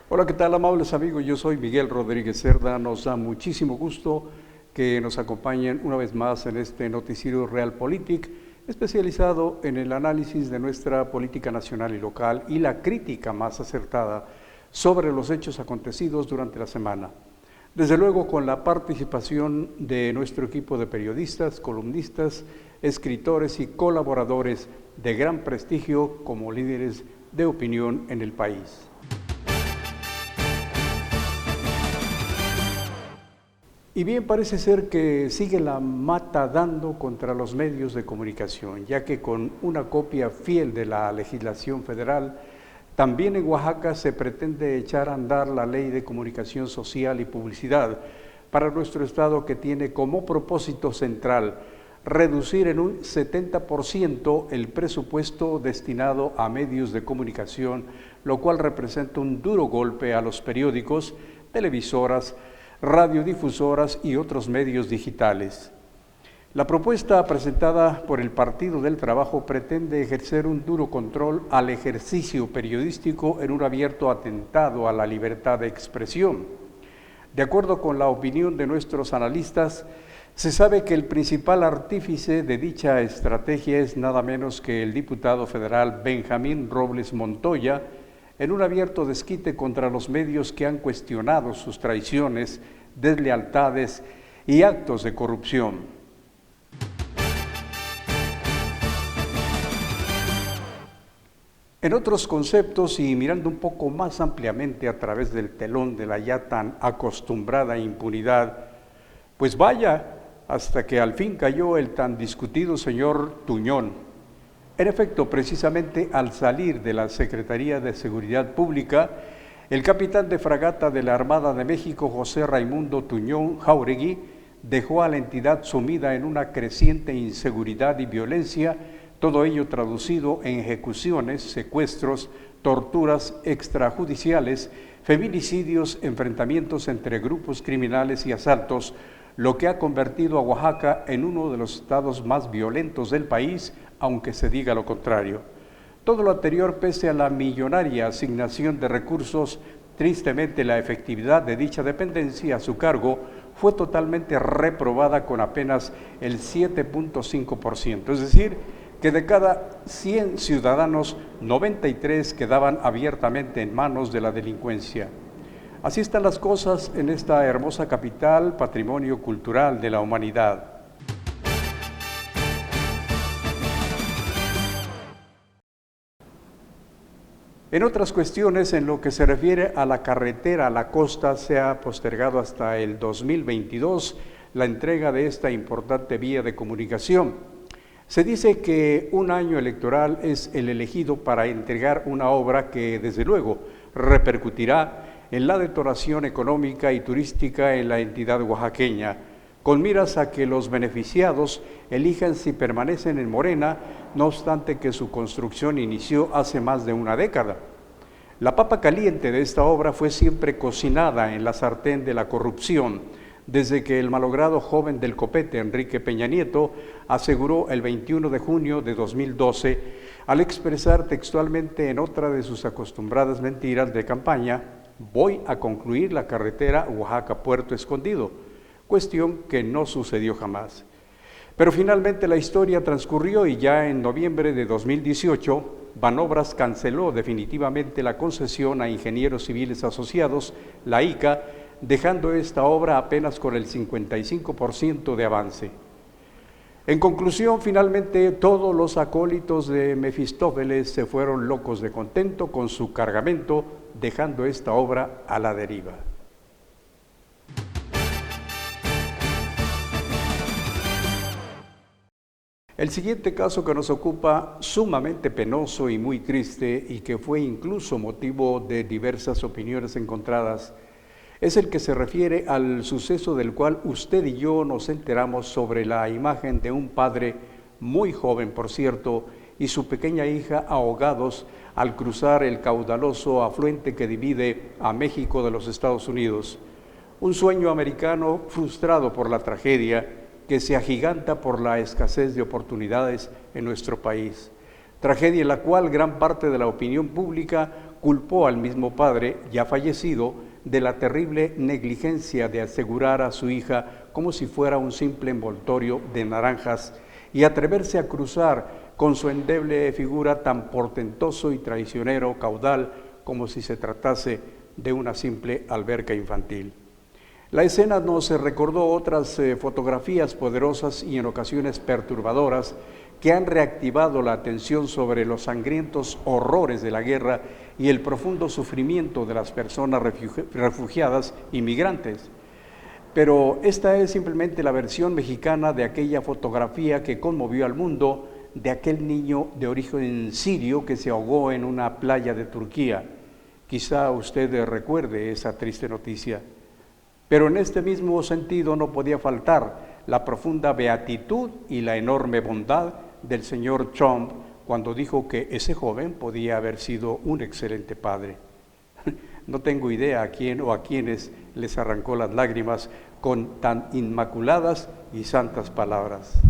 Hola, ¿qué tal, amables amigos? Yo soy Miguel Rodríguez Cerda. Nos da muchísimo gusto que nos acompañen una vez más en este noticiero Realpolitik, especializado en el análisis de nuestra política nacional y local y la crítica más acertada sobre los hechos acontecidos durante la semana. Desde luego con la participación de nuestro equipo de periodistas, columnistas, escritores y colaboradores de gran prestigio como líderes de opinión en el país. Y bien, parece ser que sigue la mata dando contra los medios de comunicación, ya que con una copia fiel de la legislación federal, también en Oaxaca se pretende echar a andar la Ley de Comunicación Social y Publicidad para nuestro estado, que tiene como propósito central reducir en un 70% el presupuesto destinado a medios de comunicación, lo cual representa un duro golpe a los periódicos, televisoras, radiodifusoras y otros medios digitales. La propuesta presentada por el Partido del Trabajo pretende ejercer un duro control al ejercicio periodístico en un abierto atentado a la libertad de expresión. De acuerdo con la opinión de nuestros analistas, se sabe que el principal artífice de dicha estrategia es nada menos que el diputado federal Benjamín Robles Montoya, en un abierto desquite contra los medios que han cuestionado sus traiciones, deslealtades y actos de corrupción. En otros conceptos, y mirando un poco más ampliamente a través del telón de la ya tan acostumbrada impunidad, pues vaya, hasta que al fin cayó el tan discutido señor Tuñón. En efecto, precisamente al salir de la Secretaría de Seguridad Pública, el capitán de fragata de la Armada de México, José Raimundo Tuñón Jáuregui, dejó a la entidad sumida en una creciente inseguridad y violencia, todo ello traducido en ejecuciones, secuestros, torturas extrajudiciales, feminicidios, enfrentamientos entre grupos criminales y asaltos, lo que ha convertido a Oaxaca en uno de los estados más violentos del país, aunque se diga lo contrario. Todo lo anterior pese a la millonaria asignación de recursos. Tristemente, la efectividad de dicha dependencia a su cargo fue totalmente reprobada con apenas el 7.5%, es decir, que de cada 100 ciudadanos, 93 quedaban abiertamente en manos de la delincuencia. Así están las cosas en esta hermosa capital, patrimonio cultural de la humanidad. En otras cuestiones, en lo que se refiere a la carretera a la costa, se ha postergado hasta el 2022 la entrega de esta importante vía de comunicación. Se dice que un año electoral es el elegido para entregar una obra que, desde luego, repercutirá en la detonación económica y turística en la entidad oaxaqueña, con miras a que los beneficiados elijan si permanecen en Morena, no obstante que su construcción inició hace más de una década. La papa caliente de esta obra fue siempre cocinada en la sartén de la corrupción, desde que el malogrado joven del copete, Enrique Peña Nieto, aseguró el 21 de junio de 2012, al expresar textualmente en otra de sus acostumbradas mentiras de campaña: voy a concluir la carretera Oaxaca-Puerto Escondido, cuestión que no sucedió jamás. Pero finalmente la historia transcurrió y ya en noviembre de 2018, Banobras canceló definitivamente la concesión a Ingenieros Civiles Asociados, la ICA, dejando esta obra apenas con el 55% de avance. En conclusión, finalmente todos los acólitos de Mefistófeles se fueron locos de contento con su cargamento, dejando esta obra a la deriva. El siguiente caso que nos ocupa, sumamente penoso y muy triste, y que fue incluso motivo de diversas opiniones encontradas, es el que se refiere al suceso del cual usted y yo nos enteramos sobre la imagen de un padre, muy joven por cierto, y su pequeña hija ahogados al cruzar el caudaloso afluente que divide a México de los Estados Unidos. Un sueño americano frustrado por la tragedia, que se agiganta por la escasez de oportunidades en nuestro país. Tragedia en la cual gran parte de la opinión pública culpó al mismo padre, ya fallecido, de la terrible negligencia de asegurar a su hija como si fuera un simple envoltorio de naranjas y atreverse a cruzar con su endeble figura tan portentoso y traicionero caudal como si se tratase de una simple alberca infantil. La escena nos recordó otras fotografías poderosas y en ocasiones perturbadoras que han reactivado la atención sobre los sangrientos horrores de la guerra y el profundo sufrimiento de las personas refugiadas y migrantes. Pero esta es simplemente la versión mexicana de aquella fotografía que conmovió al mundo de aquel niño de origen sirio que se ahogó en una playa de Turquía. Quizá usted recuerde esa triste noticia. Pero en este mismo sentido no podía faltar la profunda beatitud y la enorme bondad del señor Trump cuando dijo que ese joven podía haber sido un excelente padre. No tengo idea a quién o a quiénes les arrancó las lágrimas con tan inmaculadas y santas palabras.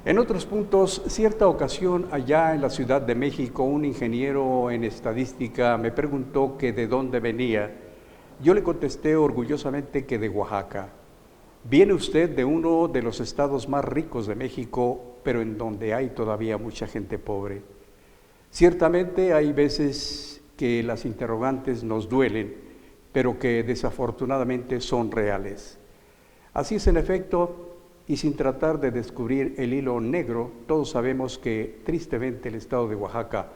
En otros puntos, cierta ocasión allá en la Ciudad de México, un ingeniero en estadística me preguntó que de dónde venía. Yo le contesté orgullosamente que de Oaxaca. Viene usted de uno de los estados más ricos de México, pero en donde hay todavía mucha gente pobre. Ciertamente hay veces que las interrogantes nos duelen, pero que desafortunadamente son reales. Así es en efecto. Y sin tratar de descubrir el hilo negro, todos sabemos que, tristemente, el estado de Oaxaca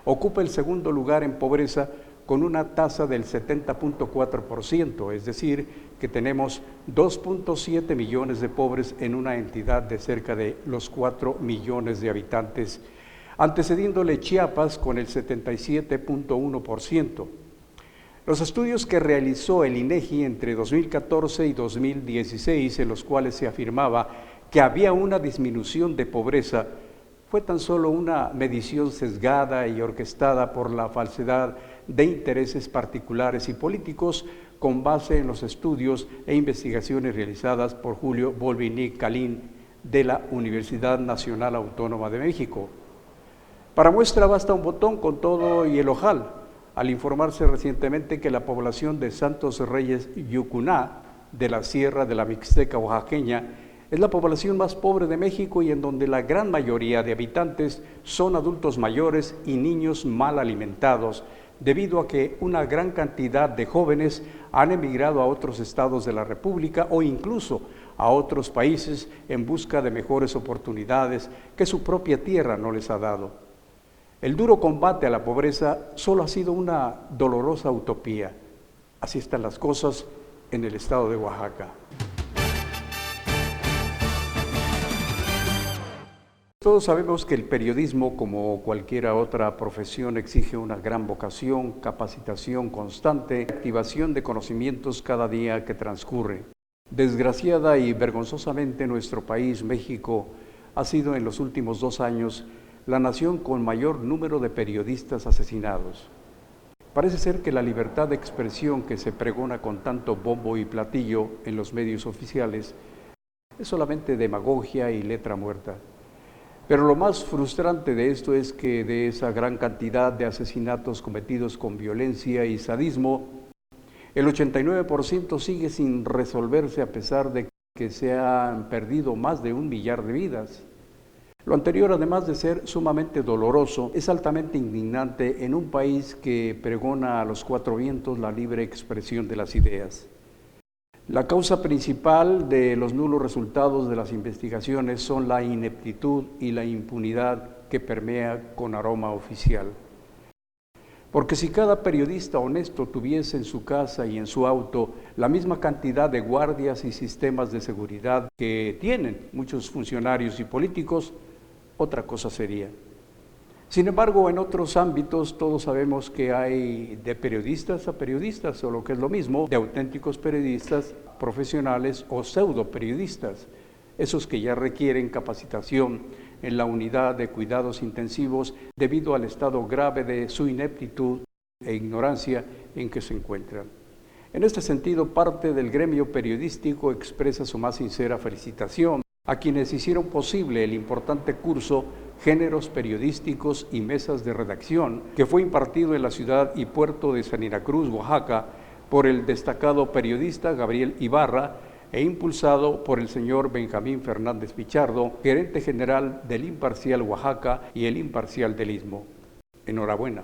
ocupa el segundo lugar en pobreza con una tasa del 70.4%, es decir, que tenemos 2.7 millones de pobres en una entidad de cerca de los 4 millones de habitantes, antecediéndole Chiapas con el 77.1%. Los estudios que realizó el INEGI entre 2014 y 2016, en los cuales se afirmaba que había una disminución de pobreza, fue tan solo una medición sesgada y orquestada por la falsedad de intereses particulares y políticos con base en los estudios e investigaciones realizadas por Julio Volvini Calín de la Universidad Nacional Autónoma de México. Para muestra basta un botón con todo y el ojal, al informarse recientemente que la población de Santos Reyes Yucuná, de la Sierra de la Mixteca oaxaqueña, es la población más pobre de México y en donde la gran mayoría de habitantes son adultos mayores y niños mal alimentados, debido a que una gran cantidad de jóvenes han emigrado a otros estados de la República o incluso a otros países en busca de mejores oportunidades que su propia tierra no les ha dado. El duro combate a la pobreza solo ha sido una dolorosa utopía. Así están las cosas en el estado de Oaxaca. Todos sabemos que el periodismo, como cualquier otra profesión, exige una gran vocación, capacitación constante, activación de conocimientos cada día que transcurre. Desgraciada y vergonzosamente nuestro país, México, ha sido en los últimos 2 años la nación con mayor número de periodistas asesinados. Parece ser que la libertad de expresión que se pregona con tanto bombo y platillo en los medios oficiales es solamente demagogia y letra muerta. Pero lo más frustrante de esto es que de esa gran cantidad de asesinatos cometidos con violencia y sadismo, el 89% sigue sin resolverse a pesar de que se han perdido más de 1 millar de vidas. Lo anterior, además de ser sumamente doloroso, es altamente indignante en un país que pregona a los 4 vientos la libre expresión de las ideas. La causa principal de los nulos resultados de las investigaciones son la ineptitud y la impunidad que permea con aroma oficial. Porque si cada periodista honesto tuviese en su casa y en su auto la misma cantidad de guardias y sistemas de seguridad que tienen muchos funcionarios y políticos, otra cosa sería. Sin embargo, en otros ámbitos todos sabemos que hay de periodistas a periodistas, o lo que es lo mismo, de auténticos periodistas profesionales o pseudo periodistas, esos que ya requieren capacitación en la unidad de cuidados intensivos debido al estado grave de su ineptitud e ignorancia en que se encuentran. En este sentido, parte del gremio periodístico expresa su más sincera felicitación a quienes hicieron posible el importante curso Géneros Periodísticos y Mesas de Redacción, que fue impartido en la ciudad y puerto de Salina Cruz, Oaxaca, por el destacado periodista Gabriel Ibarra e impulsado por el señor Benjamín Fernández Pichardo, gerente general del Imparcial Oaxaca y el Imparcial del Istmo. Enhorabuena.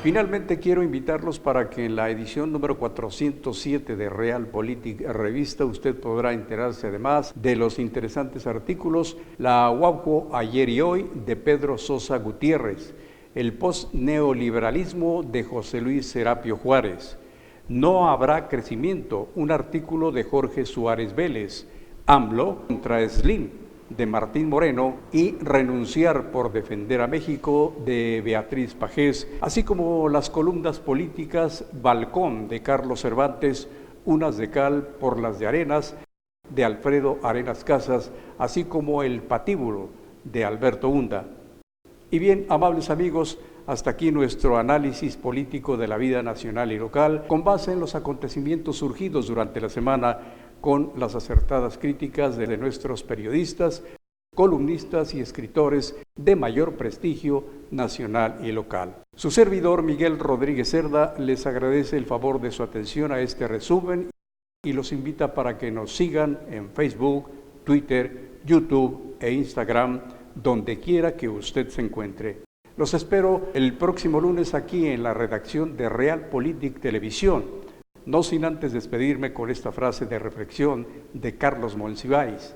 Finalmente quiero invitarlos para que en la edición número 407 de Realpolitik Revista usted podrá enterarse además de los interesantes artículos La Huauco ayer y hoy de Pedro Sosa Gutiérrez, el post-neoliberalismo de José Luis Serapio Juárez, No habrá crecimiento, un artículo de Jorge Suárez Vélez, AMLO contra Slim, de Martín Moreno, y Renunciar por defender a México, de Beatriz Pajés, así como las columnas políticas Balcón, de Carlos Cervantes, Unas de cal por las de arenas, de Alfredo Arenas Casas, así como El patíbulo, de Alberto Hunda. Y bien, amables amigos, hasta aquí nuestro análisis político de la vida nacional y local, con base en los acontecimientos surgidos durante la semana, con las acertadas críticas de nuestros periodistas, columnistas y escritores de mayor prestigio nacional y local. Su servidor Miguel Rodríguez Cerda les agradece el favor de su atención a este resumen y los invita para que nos sigan en Facebook, Twitter, YouTube e Instagram, donde quiera que usted se encuentre. Los espero el próximo lunes aquí en la redacción de Realpolitik Televisión. No sin antes despedirme con esta frase de reflexión de Carlos Monsiváis.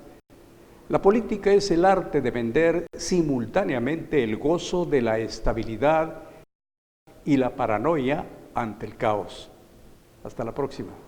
La política es el arte de vender simultáneamente el gozo de la estabilidad y la paranoia ante el caos. Hasta la próxima.